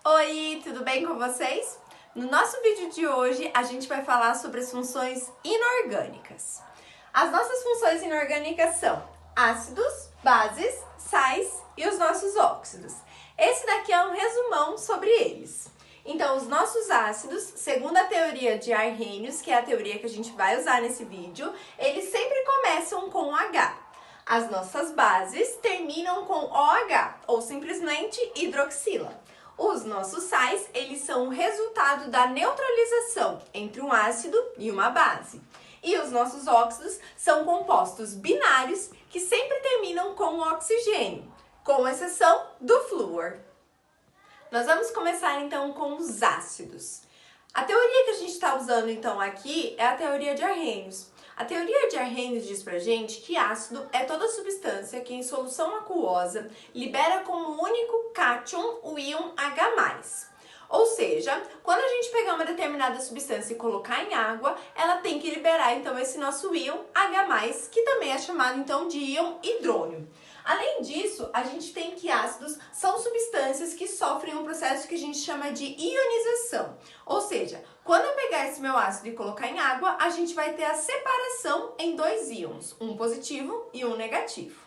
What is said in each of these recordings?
Oi, tudo bem com vocês? No nosso vídeo de hoje, a gente vai falar sobre as funções inorgânicas. As nossas funções inorgânicas são ácidos, bases, sais e os nossos óxidos. Esse daqui é um resumão sobre eles. Então, os nossos ácidos, segundo a teoria de Arrhenius, que é a teoria que a gente vai usar nesse vídeo, eles sempre começam com H. As nossas bases terminam com OH, ou simplesmente hidroxila. Os nossos sais, eles são o resultado da neutralização entre um ácido e uma base. E os nossos óxidos são compostos binários que sempre terminam com o oxigênio, com exceção do flúor. Nós vamos começar então com os ácidos. A teoria que a gente está usando então aqui é a teoria de Arrhenius. A teoria de Arrhenius diz pra gente que ácido é toda substância que em solução aquosa libera como único cátion o íon H+. Ou seja, quando a gente pegar uma determinada substância e colocar em água, ela tem que liberar então esse nosso íon H+, que também é chamado então de íon hidrônio. Além disso, a gente tem que ácidos são substâncias que sofrem um processo que a gente chama de ionização. Ou seja, quando eu pegar esse meu ácido e colocar em água, a gente vai ter a separação em dois íons, um positivo e um negativo.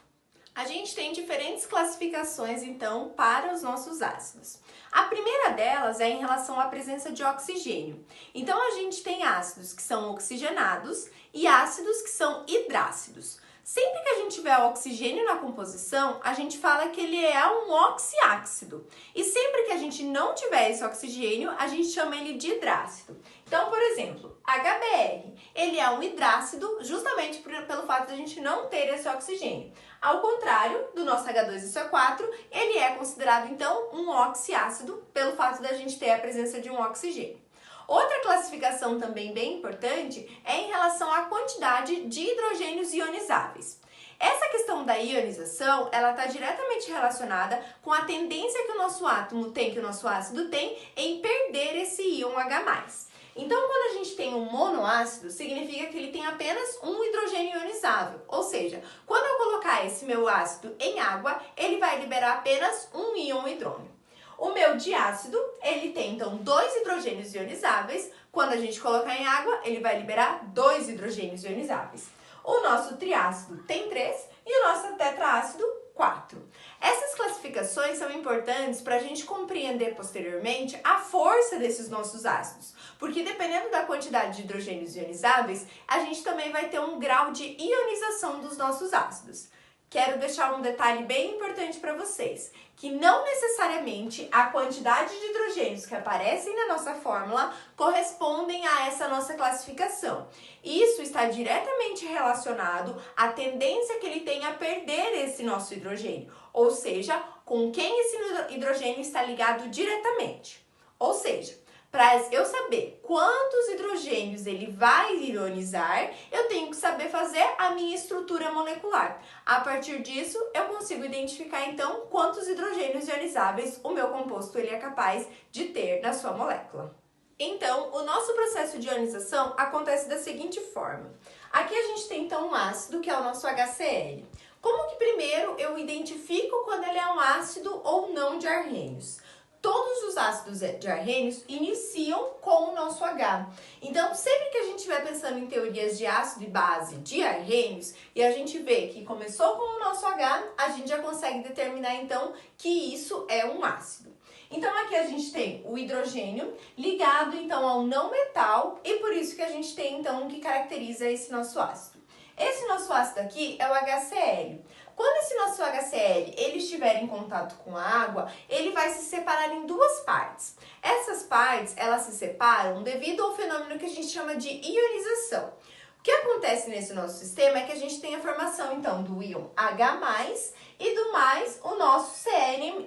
A gente tem diferentes classificações, então, para os nossos ácidos. A primeira delas é em relação à presença de oxigênio. Então, a gente tem ácidos que são oxigenados e ácidos que são hidrácidos. Sempre que a gente tiver oxigênio na composição, a gente fala que ele é um oxiácido. E sempre que a gente não tiver esse oxigênio, a gente chama ele de hidrácido. Então, por exemplo, HBr, ele é um hidrácido justamente pelo fato de a gente não ter esse oxigênio. Ao contrário do nosso H2SO4, ele é considerado então um oxiácido pelo fato da gente ter a presença de um oxigênio. Outra classificação também bem importante é em relação à quantidade de hidrogênios ionizáveis. Essa questão da ionização, ela está diretamente relacionada com a tendência que o nosso átomo tem, que o nosso ácido tem, em perder esse íon H+. Então, quando a gente tem um monoácido, significa que ele tem apenas um hidrogênio ionizável. Ou seja, quando eu colocar esse meu ácido em água, ele vai liberar apenas um íon hidrônio. O meu diácido, ele tem então 2 hidrogênios ionizáveis. Quando a gente colocar em água, ele vai liberar 2 hidrogênios ionizáveis. O nosso triácido tem 3 e o nosso tetraácido 4. Essas classificações são importantes para a gente compreender posteriormente a força desses nossos ácidos, porque dependendo da quantidade de hidrogênios ionizáveis, a gente também vai ter um grau de ionização dos nossos ácidos. Quero deixar um detalhe bem importante para vocês, que não necessariamente a quantidade de hidrogênios que aparecem na nossa fórmula correspondem a essa nossa classificação. Isso está diretamente relacionado à tendência que ele tem a perder esse nosso hidrogênio, ou seja, com quem esse hidrogênio está ligado diretamente. Ou seja, para eu saber quantos hidrogênios ele vai ionizar, eu tenho que saber fazer a minha estrutura molecular. A partir disso, eu consigo identificar então quantos hidrogênios ionizáveis o meu composto ele é capaz de ter na sua molécula. Então, o nosso processo de ionização acontece da seguinte forma. Aqui a gente tem então um ácido, que é o nosso HCl. Como que primeiro eu identifico quando ele é um ácido ou não de Arrhenius? Todos os ácidos de Arrhenius iniciam com o nosso H. Então, sempre que a gente estiver pensando em teorias de ácido e base de Arrhenius e a gente vê que começou com o nosso H, a gente já consegue determinar então que isso é um ácido. Então, aqui a gente tem o hidrogênio ligado então ao não metal e por isso que a gente tem então o que caracteriza esse nosso ácido. Esse nosso ácido aqui é o HCl. Quando esse nosso HCl ele estiver em contato com a água, ele vai se separar em duas partes. Essas partes, elas se separam devido ao fenômeno que a gente chama de ionização. O que acontece nesse nosso sistema é que a gente tem a formação, então, do íon H+, e do mais o nosso Cl-.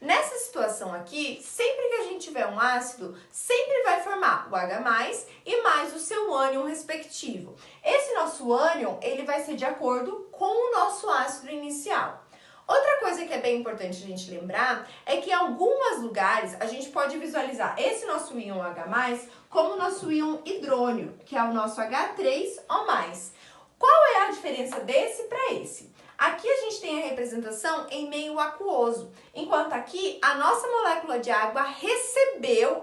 Nessa situação aqui, sempre que a gente tiver um ácido, sempre vai formar o H+, e mais o seu ânion respectivo. Esse nosso ânion, ele vai ser de acordo com o nosso ácido inicial. Outra coisa que é bem importante a gente lembrar é que em alguns lugares a gente pode visualizar esse nosso íon H+, como o nosso íon hidrônio, que é o nosso H3O+. Qual é a diferença desse para esse? Aqui a gente tem a representação em meio aquoso, enquanto aqui a nossa molécula de água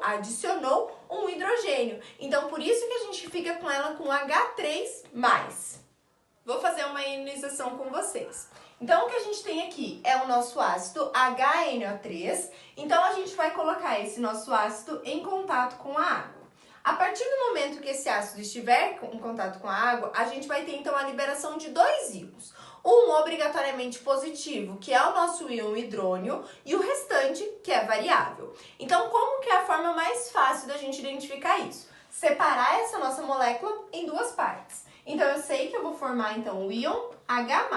adicionou um hidrogênio. Então, por isso que a gente fica com ela com H3+. Vou fazer uma ionização com vocês. Então, o que a gente tem aqui é o nosso ácido HNO3. Então, a gente vai colocar esse nosso ácido em contato com a água. A partir do momento que esse ácido estiver em contato com a água, a gente vai ter, então, a liberação de dois íons. Um obrigatoriamente positivo, que é o nosso íon hidrônio, e o restante, que é variável. Então, como que é a forma mais fácil da gente identificar isso? Separar essa nossa molécula em duas partes. Então, eu sei que eu vou formar, então, o íon H+.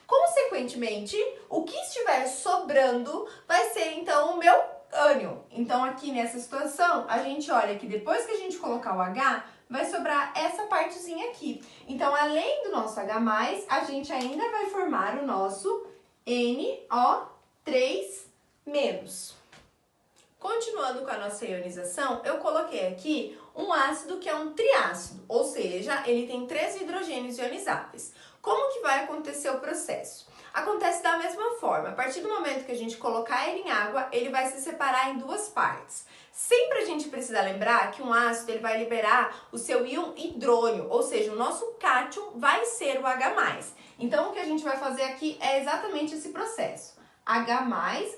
Consequentemente, o que estiver sobrando vai ser, então, o meu ânion. Então, aqui nessa situação, a gente olha que depois que a gente colocar o H, vai sobrar essa partezinha aqui. Então, além do nosso H+, a gente ainda vai formar o nosso NO3-. Continuando com a nossa ionização, eu coloquei aqui um ácido que é um triácido, ou seja, ele tem 3 hidrogênios ionizáveis. Como que vai acontecer o processo? Acontece da mesma forma, a partir do momento que a gente colocar ele em água, ele vai se separar em duas partes. Sempre a gente precisa lembrar que um ácido ele vai liberar o seu íon hidrônio, ou seja, o nosso cátion vai ser o H+. Então, o que a gente vai fazer aqui é exatamente esse processo. H+,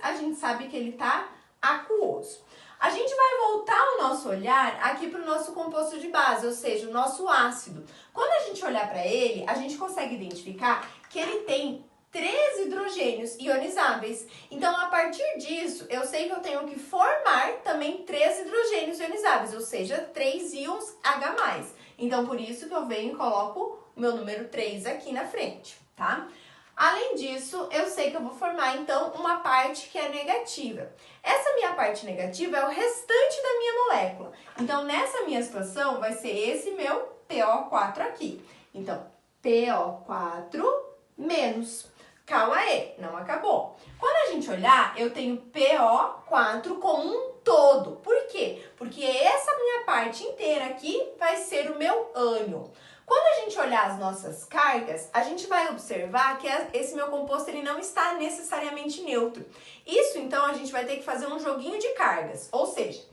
a gente sabe que ele está aquoso. A gente vai voltar o nosso olhar aqui para o nosso composto de base, ou seja, o nosso ácido. Quando a gente olhar para ele, a gente consegue identificar que ele tem 3 hidrogênios ionizáveis. Então, a partir disso, eu sei que eu tenho que formar também 3 hidrogênios ionizáveis, ou seja, 3 íons H+. Então, por isso que eu venho e coloco o meu número 3 aqui na frente, tá? Além disso, eu sei que eu vou formar, então, uma parte que é negativa. Essa minha parte negativa é o restante da minha molécula. Então, nessa minha situação, vai ser esse meu PO4 aqui. Então, PO4 menos. Calma aí, não acabou. Quando a gente olhar, eu tenho PO4 como um todo. Por quê? Porque essa minha parte inteira aqui vai ser o meu ânion. Quando a gente olhar as nossas cargas, a gente vai observar que esse meu composto ele não está necessariamente neutro. Isso, então, a gente vai ter que fazer um joguinho de cargas, ou seja,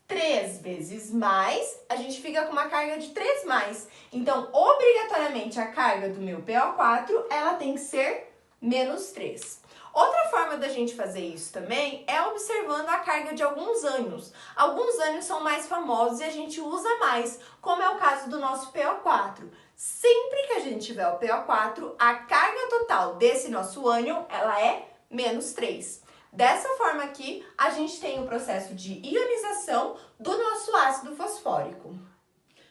3 vezes mais, a gente fica com uma carga de 3+. Então, obrigatoriamente, a carga do meu PO4, ela tem que ser menos 3. Outra forma da gente fazer isso também é observando a carga de alguns ânions. Alguns ânions são mais famosos e a gente usa mais, como é o caso do nosso PO4. Sempre que a gente tiver o PO4, a carga total desse nosso ânion, ela é menos 3. Dessa forma aqui, a gente tem o processo de ionização do nosso ácido fosfórico.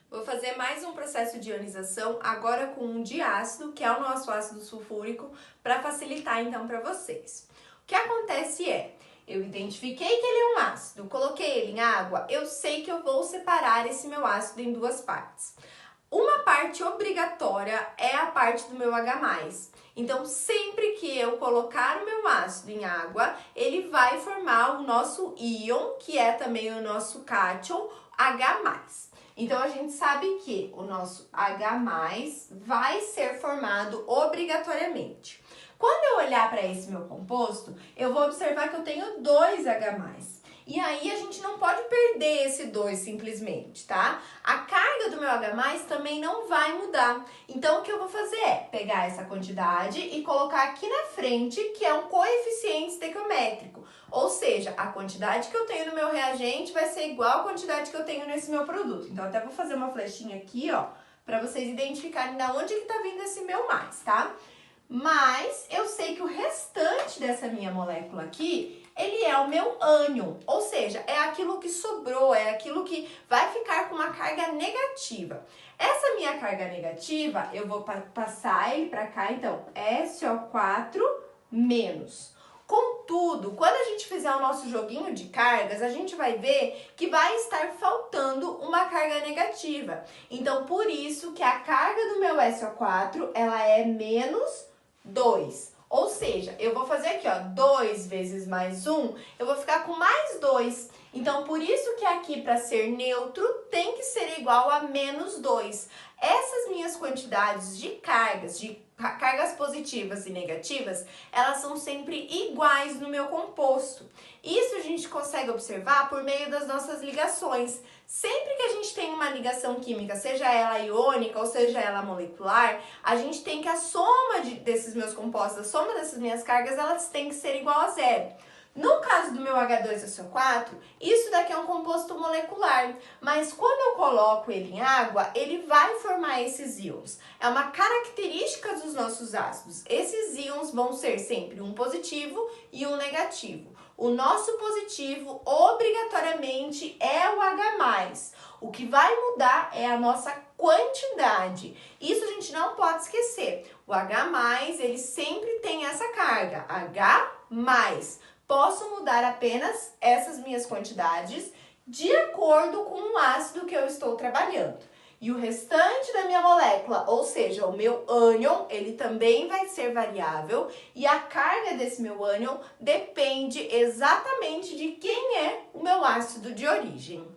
Vou fazer mais um processo de ionização, agora com um diácido, que é o nosso ácido sulfúrico, para facilitar então para vocês. O que acontece é, eu identifiquei que ele é um ácido, coloquei ele em água, eu sei que eu vou separar esse meu ácido em duas partes. Uma parte obrigatória é a parte do meu H+. Então, sempre que eu colocar o meu ácido em água, ele vai formar o nosso íon, que é também o nosso cátion, H+. Então, a gente sabe que o nosso H+ vai ser formado obrigatoriamente. Quando eu olhar para esse meu composto, eu vou observar que eu tenho 2 H+. E aí, a gente não pode perder esse 2 simplesmente, tá? A carga do meu H+ também não vai mudar. Então, o que eu vou fazer é pegar essa quantidade e colocar aqui na frente, que é um coeficiente estequiométrico. Ou seja, a quantidade que eu tenho no meu reagente vai ser igual à quantidade que eu tenho nesse meu produto. Então, até vou fazer uma flechinha aqui, ó, para vocês identificarem da onde que tá vindo esse meu mais, tá? Mas eu sei que o restante dessa minha molécula aqui, ele é o meu ânion, ou seja, é aquilo que sobrou, é aquilo que vai ficar com uma carga negativa. Essa minha carga negativa, eu vou passar ele para cá, então, SO4 menos. Contudo, quando a gente fizer o nosso joguinho de cargas, a gente vai ver que vai estar faltando uma carga negativa. Então, por isso que a carga do meu SO4, ela é menos 2. Ou seja, eu vou fazer aqui, ó, 2 vezes mais 1, eu vou ficar com mais 2. Então, por isso que aqui, para ser neutro, tem que ser igual a menos 2. Essas minhas quantidades de cargas, de cargas positivas e negativas, elas são sempre iguais no meu composto. Isso a gente consegue observar por meio das nossas ligações. Sempre que a gente tem uma ligação química, seja ela iônica ou seja ela molecular, a gente tem que a soma desses meus compostos, a soma dessas minhas cargas, elas tem que ser igual a zero. No caso do meu H2SO4, isso daqui é um composto molecular, mas quando eu coloco ele em água, ele vai formar esses íons. É uma característica dos nossos ácidos. Esses íons vão ser sempre um positivo e um negativo. O nosso positivo, obrigatoriamente, é o H+. O que vai mudar é a nossa quantidade. Isso a gente não pode esquecer. O H+, ele sempre tem essa carga, H+. Posso mudar apenas essas minhas quantidades de acordo com o ácido que eu estou trabalhando. E o restante da minha molécula, ou seja, o meu ânion, ele também vai ser variável e a carga desse meu ânion depende exatamente de quem é o meu ácido de origem.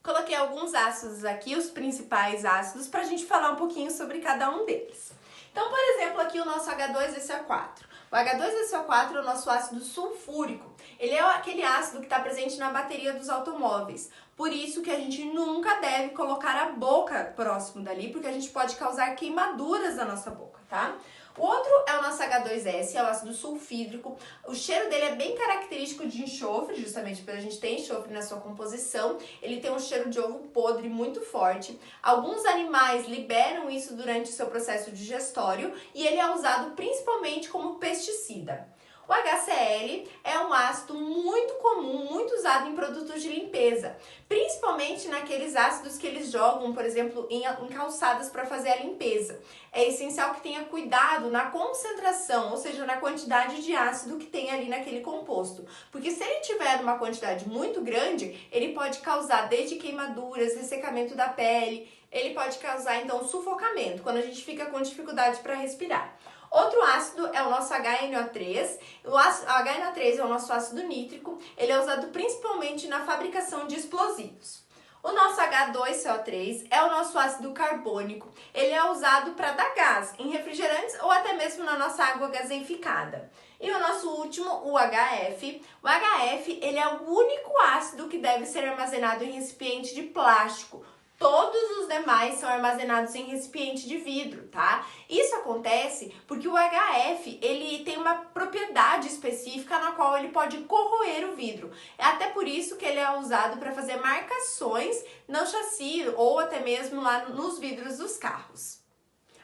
Coloquei alguns ácidos aqui, os principais ácidos, para a gente falar um pouquinho sobre cada um deles. Então, por exemplo, aqui o nosso H2SO4. O H2SO4 é o nosso ácido sulfúrico. Ele é aquele ácido que está presente na bateria dos automóveis. Por isso que a gente nunca deve colocar a boca próximo dali, porque a gente pode causar queimaduras na nossa boca, tá? O outro é o nosso H2S, é o ácido sulfídrico. O cheiro dele é bem característico de enxofre, justamente porque a gente tem enxofre na sua composição. Ele tem um cheiro de ovo podre muito forte. Alguns animais liberam isso durante o seu processo digestório e ele é usado principalmente como pesticida. O HCl é um ácido muito comum, muito usado em produtos de limpeza, principalmente naqueles ácidos que eles jogam, por exemplo, em calçadas para fazer a limpeza. É essencial que tenha cuidado na concentração, ou seja, na quantidade de ácido que tem ali naquele composto, porque se ele tiver uma quantidade muito grande, ele pode causar desde queimaduras, ressecamento da pele, ele pode causar então sufocamento, quando a gente fica com dificuldade para respirar. Outro ácido é o nosso HNO3. O HNO3 é o nosso ácido nítrico. Ele é usado principalmente na fabricação de explosivos. O nosso H2CO3 é o nosso ácido carbônico. Ele é usado para dar gás em refrigerantes ou até mesmo na nossa água gaseificada. E o nosso último, o HF. O HF, ele é o único ácido que deve ser armazenado em recipiente de plástico. Todos os demais são armazenados em recipiente de vidro, tá? Isso acontece porque o HF, ele tem uma propriedade específica na qual ele pode corroer o vidro. É até por isso que ele é usado para fazer marcações no chassi ou até mesmo lá nos vidros dos carros.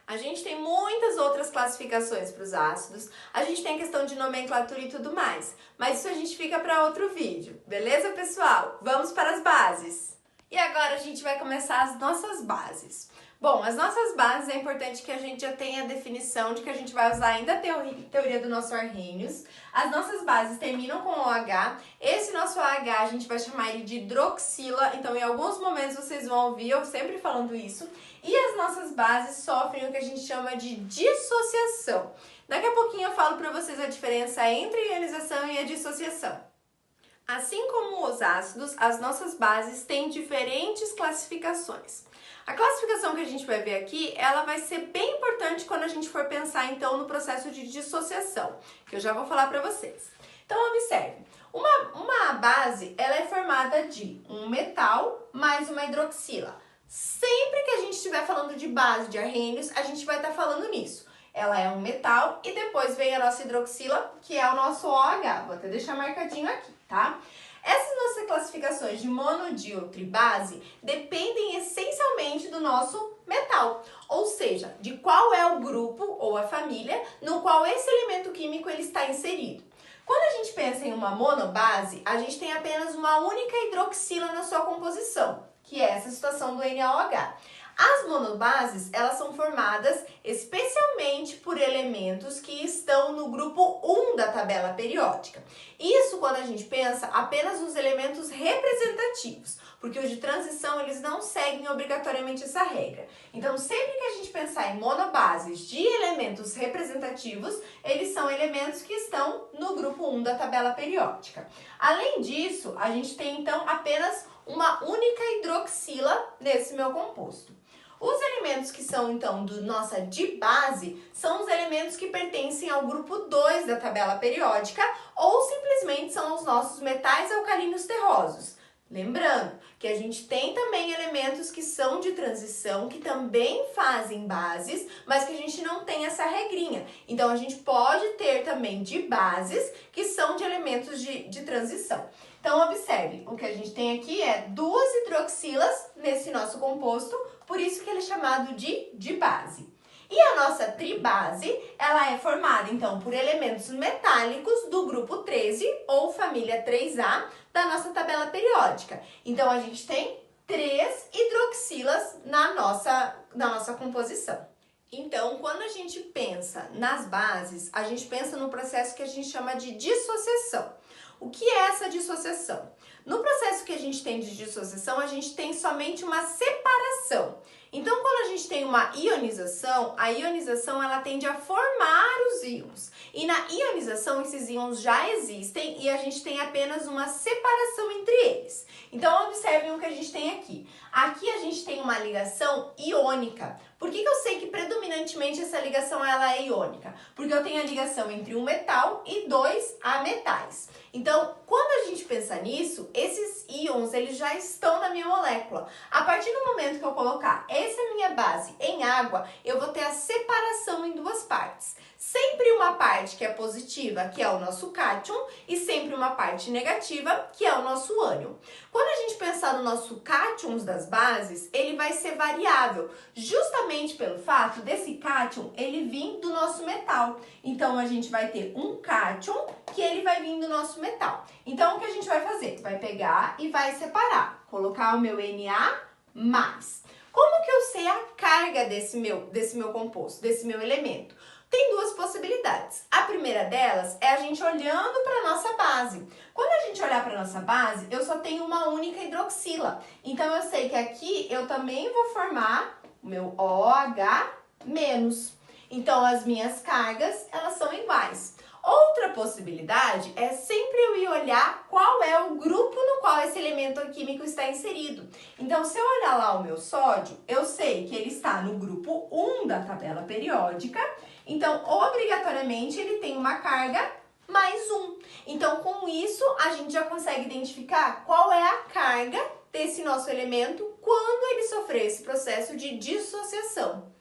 A gente tem muitas outras classificações para os ácidos, a gente tem questão de nomenclatura e tudo mais, mas isso a gente fica para outro vídeo, beleza, pessoal? Vamos para as bases! E agora a gente vai começar as nossas bases. Bom, as nossas bases é importante que a gente já tenha a definição de que a gente vai usar ainda a teoria do nosso Arrhenius. As nossas bases terminam com OH. Esse nosso OH a gente vai chamar ele de hidroxila, então em alguns momentos vocês vão ouvir eu sempre falando isso. E as nossas bases sofrem o que a gente chama de dissociação. Daqui a pouquinho eu falo para vocês a diferença entre a ionização e a dissociação. Assim como os ácidos, as nossas bases têm diferentes classificações. A classificação que a gente vai ver aqui, ela vai ser bem importante quando a gente for pensar então no processo de dissociação, que eu já vou falar para vocês. Então observe, uma base, ela é formada de um metal mais uma hidroxila. Sempre que a gente estiver falando de base de Arrhenius, a gente vai estar falando nisso. Ela é um metal e depois vem a nossa hidroxila, que é o nosso OH. Vou até deixar marcadinho aqui, tá? Essas nossas classificações de mono, di, tribase dependem essencialmente do nosso metal, ou seja, de qual é o grupo ou a família no qual esse elemento químico ele está inserido. Quando a gente pensa em uma monobase, a gente tem apenas uma única hidroxila na sua composição, que é essa situação do NaOH. As monobases, elas são formadas especialmente por elementos que estão no grupo 1 da tabela periódica. Isso quando a gente pensa apenas nos elementos representativos, porque os de transição eles não seguem obrigatoriamente essa regra. Então, sempre que a gente pensar em monobases de elementos representativos, eles são elementos que estão no grupo 1 da tabela periódica. Além disso, a gente tem então apenas uma única hidroxila nesse meu composto. Os elementos que são, então, do nossa dibase são os elementos que pertencem ao grupo 2 da tabela periódica ou simplesmente são os nossos metais alcalinos terrosos. Lembrando que a gente tem também elementos que são de transição, que também fazem bases, mas que a gente não tem essa regrinha. Então, a gente pode ter também dibases que são de elementos de transição. Então, observe, o que a gente tem aqui é 2 hidroxilas nesse nosso composto, por isso que ele é chamado de dibase. E a nossa tribase, ela é formada, então, por elementos metálicos do grupo 13, ou família 3A, da nossa tabela periódica. Então, a gente tem 3 hidroxilas na nossa composição. Então, quando a gente pensa nas bases, a gente pensa no processo que a gente chama de dissociação. O que é essa dissociação? No processo que a gente tem de dissociação, a gente tem somente uma separação. Então, quando a gente tem uma ionização, a ionização ela tende a formar os íons. E na ionização, esses íons já existem e a gente tem apenas uma separação entre eles. Então, observem o que a gente tem aqui. Aqui a gente tem uma ligação iônica. Por que eu sei que predominantemente essa ligação ela é iônica? Porque eu tenho a ligação entre um metal e 2 ametais. Então, quando a gente pensa nisso, esses íons eles já estão na minha molécula. A partir do momento que eu colocar essa minha base em água, eu vou ter a separação em 2 partes. Sempre uma parte que é positiva, que é o nosso cátion, e sempre uma parte negativa, que é o nosso ânion. Quando a gente pensar no nosso cátions das bases, ele vai ser variável, justamente pelo fato desse cátion ele vir do nosso metal. Então, a gente vai ter um cátion que ele vai vir do nosso metal. Então, o que a gente vai fazer? Vai pegar e vai separar. Colocar o meu Na+. Como que eu sei a carga desse meu composto, desse meu elemento? Tem 2 possibilidades. A primeira delas é a gente olhando para a nossa base. Quando a gente olhar para a nossa base, eu só tenho uma única hidroxila. Então, eu sei que aqui eu também vou formar o meu OH-. Então, as minhas cargas, elas são iguais. Outra possibilidade é sempre eu ir olhar qual é o grupo no qual esse elemento químico está inserido. Então, se eu olhar lá o meu sódio, eu sei que ele está no grupo 1 da tabela periódica. Então, obrigatoriamente, ele tem uma carga mais 1. Então, com isso, a gente já consegue identificar qual é a carga desse nosso elemento quando ele sofrer esse processo de dissociação.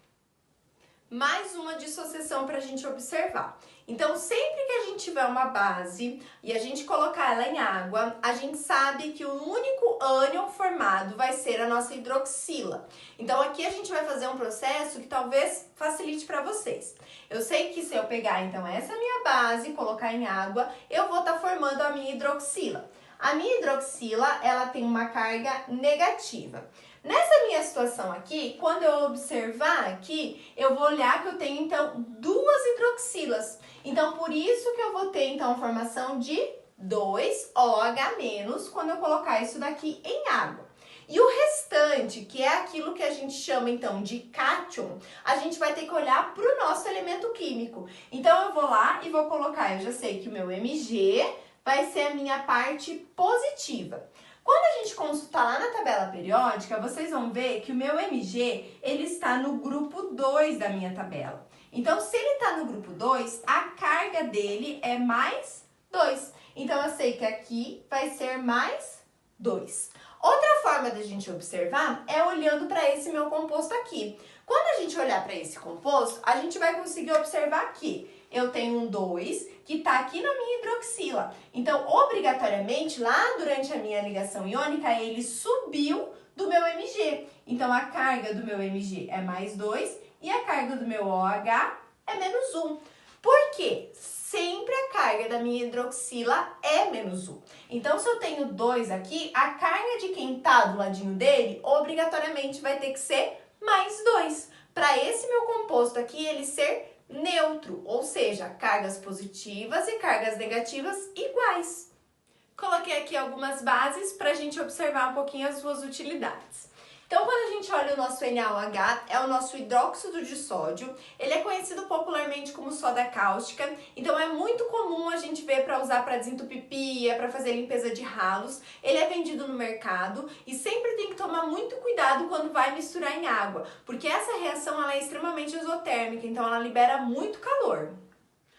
Mais uma dissociação para a gente observar. Então, sempre que a gente tiver uma base e a gente colocar ela em água, a gente sabe que o único ânion formado vai ser a nossa hidroxila. Então, aqui a gente vai fazer um processo que talvez facilite para vocês. Eu sei que se eu pegar, então, essa minha base e colocar em água, eu vou estar formando a minha hidroxila. A minha hidroxila, ela tem uma carga negativa. Nessa minha situação aqui, quando eu observar aqui, eu vou olhar que eu tenho, então, 2 hidroxilas. Então, por isso que eu vou ter, então, a formação de 2OH- quando eu colocar isso daqui em água. E o restante, que é aquilo que a gente chama, então, de cátion, a gente vai ter que olhar para o nosso elemento químico. Então, eu vou lá e vou colocar, eu já sei que o meu Mg vai ser a minha parte positiva. Quando a gente consultar lá na tabela periódica, vocês vão ver que o meu Mg, ele está no grupo 2 da minha tabela. Então, se ele está no grupo 2, a carga dele é mais 2. Então, eu sei que aqui vai ser mais 2. Outra forma da gente observar é olhando para esse meu composto aqui. Quando a gente olhar para esse composto, a gente vai conseguir observar que eu tenho um 2 que está aqui na minha hidroxila. Então, obrigatoriamente, lá durante a minha ligação iônica, ele subiu do meu Mg. Então, a carga do meu Mg é mais 2 e a carga do meu OH é menos 1. Por quê? Sempre a carga da minha hidroxila é menos 1. Então, se eu tenho 2 aqui, a carga de quem está do ladinho dele, obrigatoriamente vai ter que ser mais 2. Para esse meu composto aqui, ele ser neutro, ou seja, cargas positivas e cargas negativas iguais. Coloquei aqui algumas bases para a gente observar um pouquinho as suas utilidades. Então, quando a gente olha o nosso NaOH, é o nosso hidróxido de sódio. Ele é conhecido popularmente como soda cáustica, então é muito comum a gente ver para usar para desentupir pia, para fazer limpeza de ralos. Ele é vendido no mercado e sempre tem que tomar muito cuidado quando vai misturar em água, porque essa reação ela é extremamente exotérmica, então ela libera muito calor.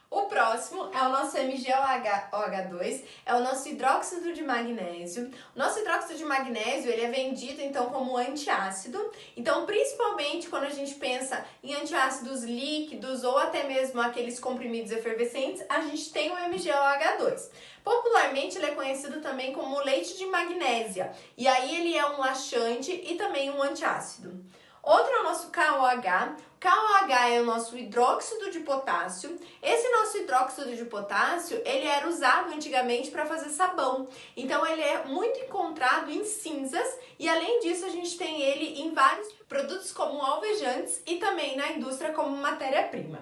O próximo é o nosso MgOH2, é o nosso hidróxido de magnésio. O nosso hidróxido de magnésio, ele é vendido então como antiácido. Então, principalmente quando a gente pensa em antiácidos líquidos ou até mesmo aqueles comprimidos efervescentes, a gente tem o MgOH2. Popularmente, ele é conhecido também como leite de magnésia. E aí ele é um laxante e também um antiácido. Outro é o nosso KOH. KOH é o nosso hidróxido de potássio. Esse nosso hidróxido de potássio, ele era usado antigamente para fazer sabão. Então, ele é muito encontrado em cinzas e, além disso, a gente tem ele em vários produtos como alvejantes e também na indústria como matéria-prima.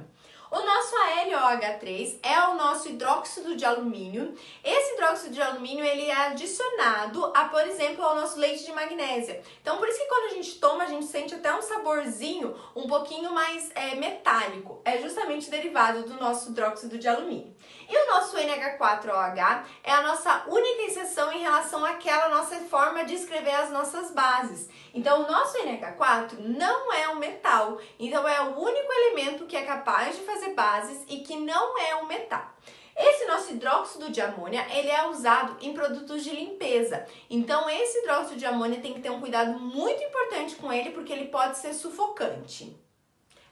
O nosso AlOH3 é o nosso hidróxido de alumínio. Esse hidróxido de alumínio ele é adicionado a, por exemplo, ao nosso leite de magnésia. Então, por isso que quando a gente toma, a gente sente até um saborzinho um pouquinho mais metálico. É justamente derivado do nosso hidróxido de alumínio. E o nosso NH4OH é a nossa única exceção em relação àquela nossa forma de escrever as nossas bases. Então, o nosso NH4 não é um metal. Então, é o único elemento que é capaz de fazer bases e que não é um metal. Esse nosso hidróxido de amônia, ele é usado em produtos de limpeza. Então, esse hidróxido de amônia tem que ter um cuidado muito importante com ele, porque ele pode ser sufocante.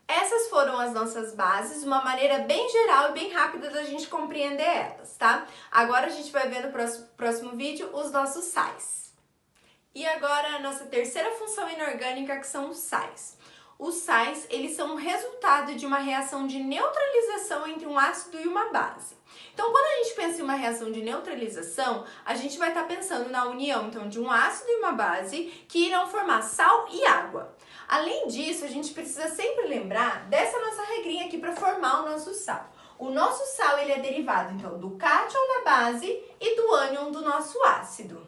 Essas foram as nossas bases, uma maneira bem geral e bem rápida da gente compreender elas, tá? Agora a gente vai ver no próximo vídeo os nossos sais. E agora a nossa terceira função inorgânica, que são os sais. Os sais, eles são o resultado de uma reação de neutralização entre um ácido e uma base. Então, quando a gente pensa em uma reação de neutralização, a gente vai estar pensando na união, então, de um ácido e uma base que irão formar sal e água. Além disso, a gente precisa sempre lembrar dessa nossa regrinha aqui para formar o nosso sal. O nosso sal, ele é derivado, então, do cátion da base e do ânion do nosso ácido.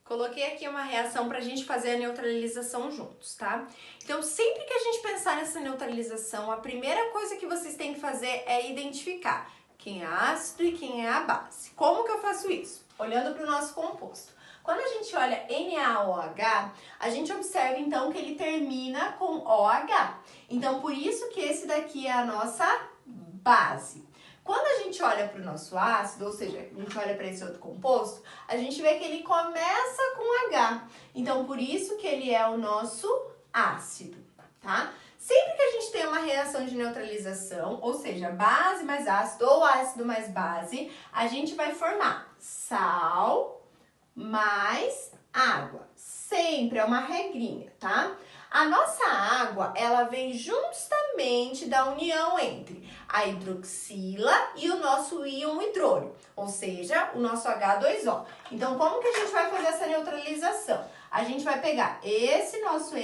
Coloquei aqui uma reação para a gente fazer a neutralização juntos, tá? Então, sempre que a gente pensar nessa neutralização, a primeira coisa que vocês têm que fazer é identificar quem é ácido e quem é a base. Como que eu faço isso? Olhando para o nosso composto. Quando a gente olha NaOH, a gente observa então que ele termina com OH. Então, por isso que esse daqui é a nossa base. Quando a gente olha para o nosso ácido, ou seja, a gente olha para esse outro composto, a gente vê que ele começa com H. Então, por isso que ele é o nosso ácido, tá? Sempre que a gente tem uma reação de neutralização, ou seja, base mais ácido ou ácido mais base, a gente vai formar sal mais água. Sempre é uma regrinha, tá? A nossa água, ela vem justamente da união entre a hidroxila e o nosso íon hidrônio, ou seja, o nosso H2O. Então, como que a gente vai fazer essa neutralização? A gente vai pegar esse nosso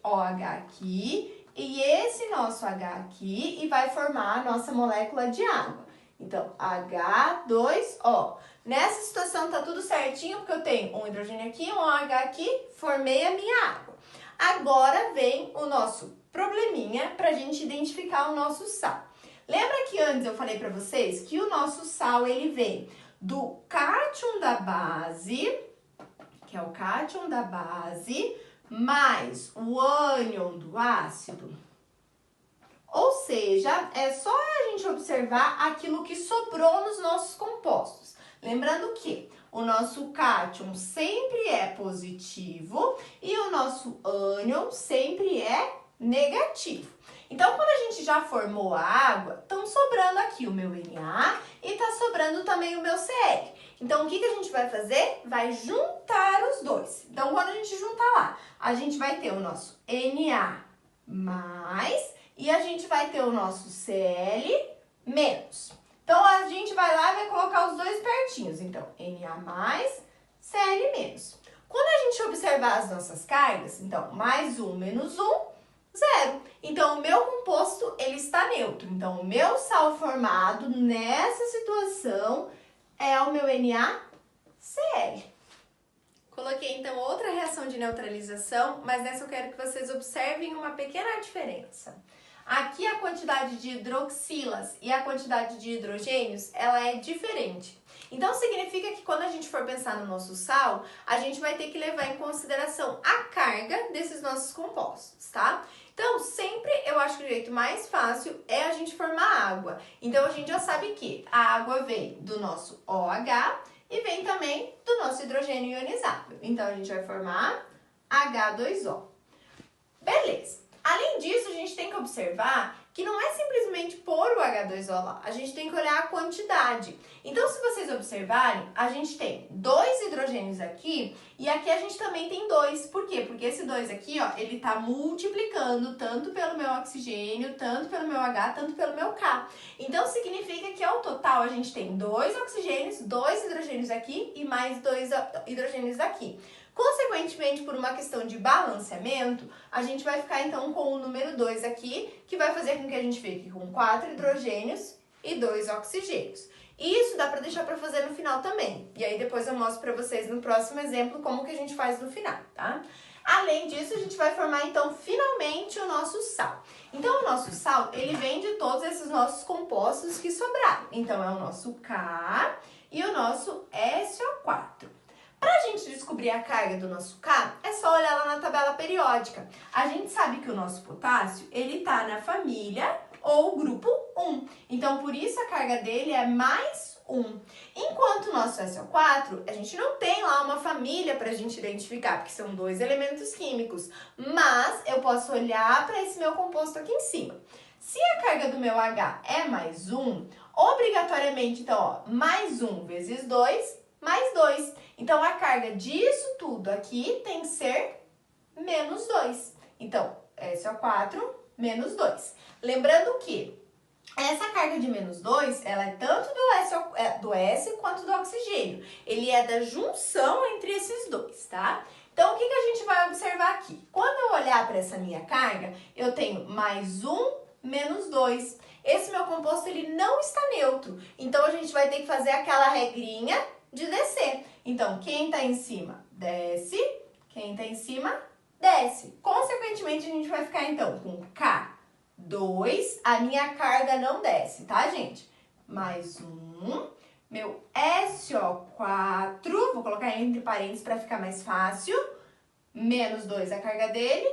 OH aqui e esse nosso H aqui e vai formar a nossa molécula de água. Então, H2O. Nessa situação tá tudo certinho, porque eu tenho um hidrogênio aqui, um OH aqui, formei a minha água. Agora vem o nosso probleminha para a gente identificar o nosso sal. Lembra que antes eu falei para vocês que o nosso sal, ele vem do cátion da base, que é o cátion da base, mais o ânion do ácido. Ou seja, é só a gente observar aquilo que sobrou nos nossos compostos. Lembrando que o nosso cátion sempre é positivo e o nosso ânion sempre é negativo. Então, quando a gente já formou a água, estão sobrando aqui o meu Na e está sobrando também o meu Cl. Então, o que a gente vai fazer? Vai juntar os dois. Então, quando a gente juntar lá, a gente vai ter o nosso Na mais e a gente vai ter o nosso Cl menos. Então, a gente vai lá e vai colocar os dois pertinhos. Então, Na mais, Cl menos. Quando a gente observar as nossas cargas, então, mais 1 menos 1, 0. Então, o meu composto, ele está neutro. Então, o meu sal formado nessa situação é o meu NaCl. Coloquei então outra reação de neutralização, mas nessa eu quero que vocês observem uma pequena diferença. Aqui a quantidade de hidroxilas e a quantidade de hidrogênios, ela é diferente. Então significa que quando a gente for pensar no nosso sal, a gente vai ter que levar em consideração a carga desses nossos compostos, tá? Então sempre eu acho que o jeito mais fácil é a gente formar água. Então a gente já sabe que a água vem do nosso OH e vem também do nosso hidrogênio ionizado. Então a gente vai formar H2O. Beleza. Além disso, a gente tem que observar que não é simplesmente pôr o H2O lá, a gente tem que olhar a quantidade. Então, se vocês observarem, a gente tem 2 hidrogênios aqui e aqui a gente também tem 2. Por quê? Porque esse 2 aqui, ó, ele tá multiplicando tanto pelo meu oxigênio, tanto pelo meu H, tanto pelo meu K. Então, significa que ao total a gente tem 2 oxigênios, 2 hidrogênios aqui e mais 2 hidrogênios aqui. Consequentemente, por uma questão de balanceamento, a gente vai ficar então com o número 2 aqui, que vai fazer com que a gente fique com 4 hidrogênios e 2 oxigênios. E isso dá para deixar para fazer no final também. E aí depois eu mostro para vocês no próximo exemplo como que a gente faz no final, tá? Além disso, a gente vai formar então finalmente o nosso sal. Então o nosso sal, ele vem de todos esses nossos compostos que sobraram. Então é o nosso K e o nosso SO4. Para a gente descobrir a carga do nosso K, é só olhar lá na tabela periódica. A gente sabe que o nosso potássio, ele está na família ou grupo 1. Então, por isso a carga dele é mais 1. Enquanto o nosso SO4, a gente não tem lá uma família para a gente identificar, porque são 2 elementos químicos. Mas eu posso olhar para esse meu composto aqui em cima. Se a carga do meu H é mais 1, obrigatoriamente, então, ó, mais 1 vezes 2, mais 2. Então, a carga disso tudo aqui tem que ser menos 2. Então, SO4 menos 2. Lembrando que essa carga de menos 2, ela é tanto do S quanto do oxigênio. Ele é da junção entre esses dois, tá? Então, o que a gente vai observar aqui? Quando eu olhar para essa minha carga, eu tenho mais 1 menos 2. Esse meu composto, ele não está neutro. Então, a gente vai ter que fazer aquela regrinha de descer. Então, quem está em cima, desce. Quem está em cima, desce. Consequentemente, a gente vai ficar, então, com K2. A minha carga não desce, tá, gente? Mais 1. Meu SO4, vou colocar entre parênteses para ficar mais fácil. Menos 2 a carga dele.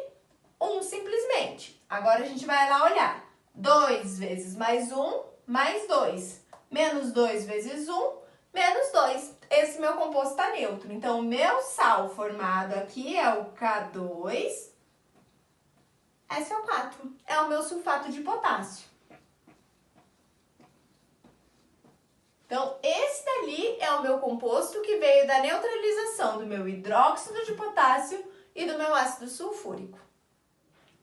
1 simplesmente. Agora, a gente vai lá olhar. 2 vezes mais 1, mais 2. Menos 2 vezes 1, menos 2. Esse meu composto está neutro. Então, o meu sal formado aqui é o K2, SO4. É o meu sulfato de potássio. Então, esse dali é o meu composto que veio da neutralização do meu hidróxido de potássio e do meu ácido sulfúrico.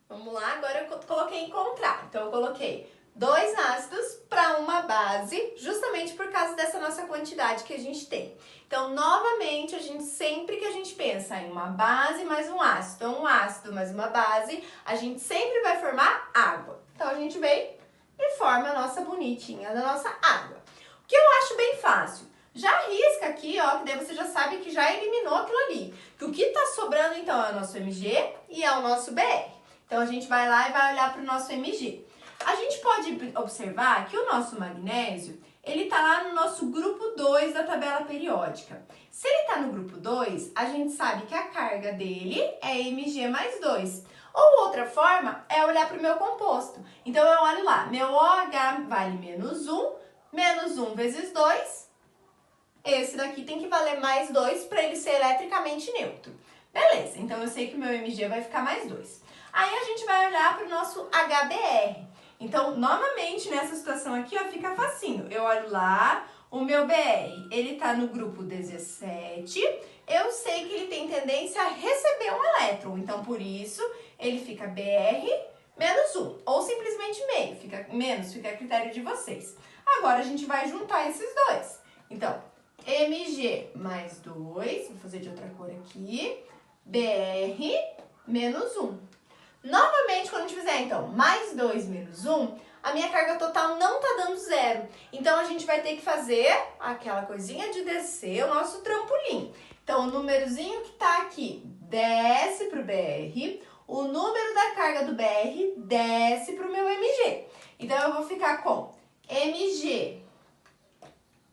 Vamos lá, agora eu coloquei encontrar. Então, eu coloquei 2 ácidos para uma base, justamente por causa dessa nossa quantidade que a gente tem. Então, novamente, sempre que a gente pensa em uma base mais um ácido, ou um ácido mais uma base, a gente sempre vai formar água. Então, a gente vem e forma a nossa bonitinha da nossa água. O que eu acho bem fácil? Já risca aqui, ó, que daí você já sabe que já eliminou aquilo ali. Que o que tá sobrando, então, é o nosso Mg e é o nosso Br. Então, a gente vai lá e vai olhar para o nosso Mg. A gente pode observar que o nosso magnésio, ele tá lá no nosso grupo 2 da tabela periódica. Se ele tá no grupo 2, a gente sabe que a carga dele é Mg mais 2. Ou outra forma é olhar para o meu composto. Então, eu olho lá, meu OH vale menos 1 vezes 2. Esse daqui tem que valer mais 2 para ele ser eletricamente neutro. Beleza, então eu sei que o meu Mg vai ficar mais 2. Aí a gente vai olhar para o nosso HBr. Então, novamente, nessa situação aqui, ó, fica facinho. Eu olho lá, o meu Br, ele tá no grupo 17. Eu sei que ele tem tendência a receber um elétron. Então, por isso, ele fica Br menos 1. Ou simplesmente meio. Fica a critério de vocês. Agora, a gente vai juntar esses dois. Então, Mg mais 2. Vou fazer de outra cor aqui. Br menos 1. Novamente, quando a gente fizer, então, mais 2 menos 1, a minha carga total não tá dando zero. Então, a gente vai ter que fazer aquela coisinha de descer o nosso trampolim. Então, o númerozinho que tá aqui desce pro BR, o número da carga do BR desce pro meu MG. Então, eu vou ficar com MG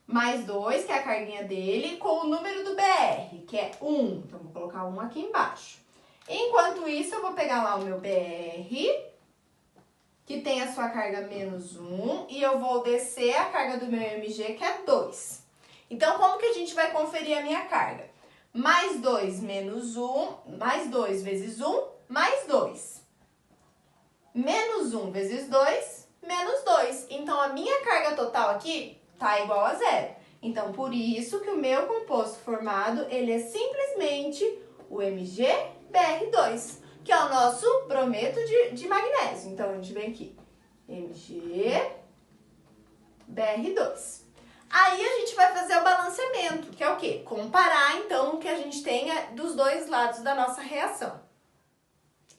mais 2, que é a carguinha dele, com o número do BR, que é 1. Então, vou colocar 1 aqui embaixo. Enquanto isso, eu vou pegar lá o meu BR, que tem a sua carga menos 1, e eu vou descer a carga do meu MG, que é 2. Então, como que a gente vai conferir a minha carga? Mais 2 menos 1, mais 2 vezes 1, mais 2. Menos 1 vezes 2, menos 2. Então, a minha carga total aqui tá igual a zero. Então, por isso que o meu composto formado, ele é simplesmente o MgBr2, que é o nosso brometo de magnésio. Então, a gente vem aqui, MgBr2. Aí, a gente vai fazer o balanceamento, que é o quê? Comparar, então, o que a gente tenha dos dois lados da nossa reação.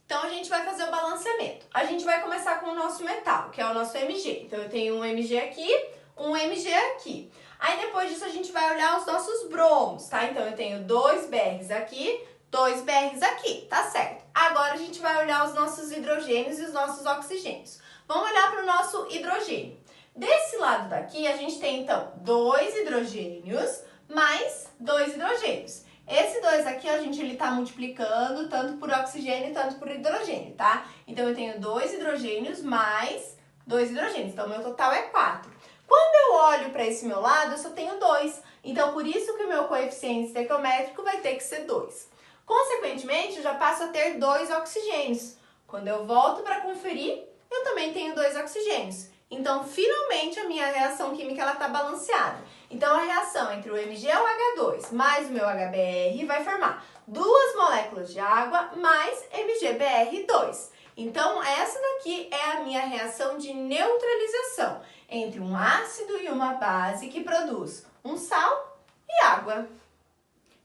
Então, a gente vai fazer o balanceamento. A gente vai começar com o nosso metal, que é o nosso Mg. Então, eu tenho um Mg aqui, um Mg aqui. Aí, depois disso, a gente vai olhar os nossos bromos, tá? Então, eu tenho 2 Brs aqui, 2 Brs aqui, tá certo? Agora, a gente vai olhar os nossos hidrogênios e os nossos oxigênios. Vamos olhar para o nosso hidrogênio. Desse lado daqui, a gente tem, então, 2 hidrogênios mais 2 hidrogênios. Esse 2 aqui, a gente, ele tá multiplicando tanto por oxigênio, tanto por hidrogênio, tá? Então, eu tenho 2 hidrogênios mais 2 hidrogênios. Então, meu total é 4. Quando eu olho para esse meu lado, eu só tenho 2. Então, por isso que o meu coeficiente estequiométrico vai ter que ser 2. Consequentemente, eu já passo a ter 2 oxigênios. Quando eu volto para conferir, eu também tenho 2 oxigênios. Então, finalmente, a minha reação química está balanceada. Então, a reação entre o MgOH2 mais o meu HBr vai formar 2 moléculas de água mais MgBr2. Então, essa daqui é a minha reação de neutralização entre um ácido e uma base que produz um sal e água.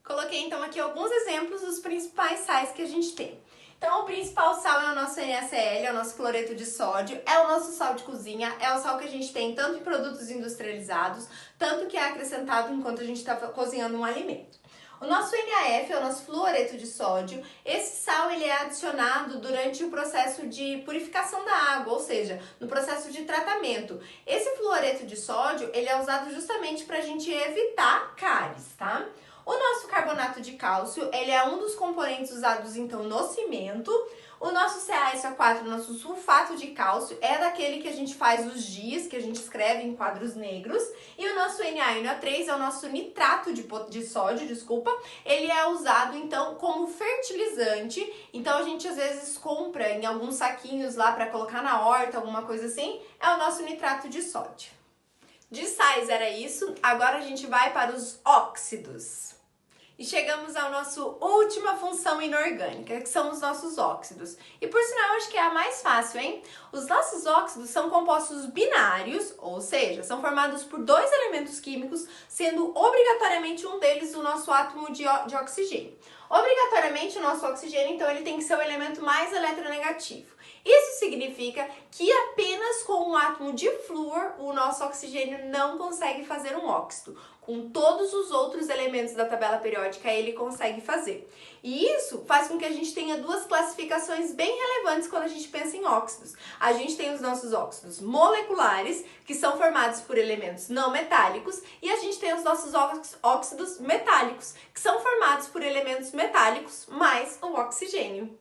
Coloquei, então, aqui alguns exemplos dos principais sais que a gente tem. Então, o principal sal é o nosso NaCl, é o nosso cloreto de sódio, é o nosso sal de cozinha, é o sal que a gente tem tanto em produtos industrializados, tanto que é acrescentado enquanto a gente está cozinhando um alimento. O nosso NaF é o nosso fluoreto de sódio. Esse sal ele é adicionado durante o processo de purificação da água, ou seja, no processo de tratamento. Esse fluoreto de sódio ele é usado justamente para a gente evitar cáries, tá? O nosso carbonato de cálcio, ele é um dos componentes usados, então, no cimento. O nosso CaSO4, nosso sulfato de cálcio, é daquele que a gente faz os giz, que a gente escreve em quadros negros. E o nosso NaNO3 é o nosso nitrato de sódio, desculpa. Ele é usado, então, como fertilizante. Então, a gente, às vezes, compra em alguns saquinhos lá para colocar na horta, alguma coisa assim. É o nosso nitrato de sódio. De sais era isso. Agora, a gente vai para os óxidos. E chegamos à nossa última função inorgânica, que são os nossos óxidos. E por sinal, acho que é a mais fácil, hein? Os nossos óxidos são compostos binários, ou seja, são formados por 2 elementos químicos, sendo obrigatoriamente um deles o nosso átomo de oxigênio. Obrigatoriamente, o nosso oxigênio, então, ele tem que ser o elemento mais eletronegativo. Isso significa que apenas com um átomo de flúor, o nosso oxigênio não consegue fazer um óxido. Com todos os outros elementos da tabela periódica, ele consegue fazer. E isso faz com que a gente tenha 2 classificações bem relevantes quando a gente pensa em óxidos. A gente tem os nossos óxidos moleculares, que são formados por elementos não metálicos, e a gente tem os nossos óxidos metálicos, que são formados por elementos metálicos mais o oxigênio.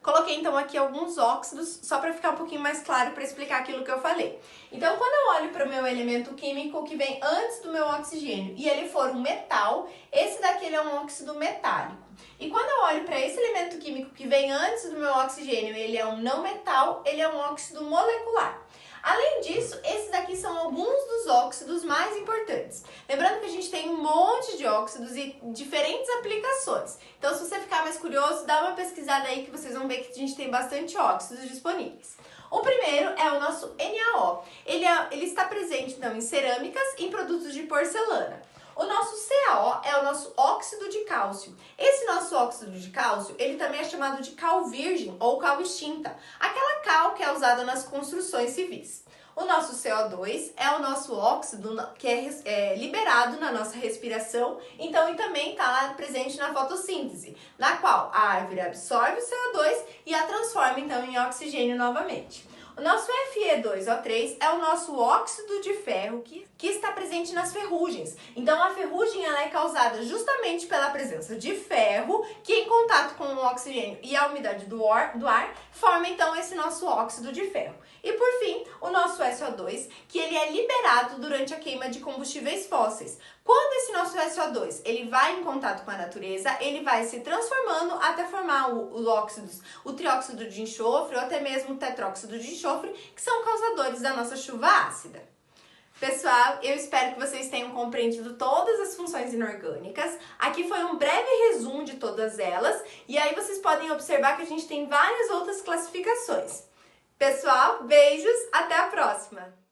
Coloquei, então, aqui alguns óxidos, só para ficar um pouquinho mais claro para explicar aquilo que eu falei. Então, quando eu olho para o meu elemento químico que vem antes do meu oxigênio e ele for um metal, esse daqui ele é um óxido metálico. E quando eu olho para esse elemento químico que vem antes do meu oxigênio e ele é um não metal, ele é um óxido molecular. Além disso, esses aqui são alguns dos óxidos mais importantes. Lembrando que a gente tem um monte de óxidos e diferentes aplicações. Então, se você ficar mais curioso, dá uma pesquisada aí que vocês vão ver que a gente tem bastante óxidos disponíveis. O primeiro é o nosso NaO. Ele está presente, então, em cerâmicas e em produtos de porcelana. O nosso CaO é o nosso óxido de cálcio. Esse nosso óxido de cálcio, ele também é chamado de cal virgem ou cal extinta, aquela cal que é usada nas construções civis. O nosso CO2 é o nosso óxido que é liberado na nossa respiração, então e também está presente na fotossíntese, na qual a árvore absorve o CO2 e a transforma então em oxigênio novamente. O nosso Fe2O3 é o nosso óxido de ferro que está presente nas ferrugens. Então a ferrugem ela é causada justamente pela presença de ferro, que em contato com o oxigênio e a umidade do ar forma então esse nosso óxido de ferro. E por fim, o nosso SO2, que ele é liberado durante a queima de combustíveis fósseis. Quando esse nosso SO2 ele vai em contato com a natureza, ele vai se transformando até formar os óxidos, o trióxido de enxofre ou até mesmo o tetróxido de enxofre, que são causadores da nossa chuva ácida. Pessoal, eu espero que vocês tenham compreendido todas as funções inorgânicas. Aqui foi um breve resumo de todas elas, e aí vocês podem observar que a gente tem várias outras classificações. Pessoal, beijos, até a próxima!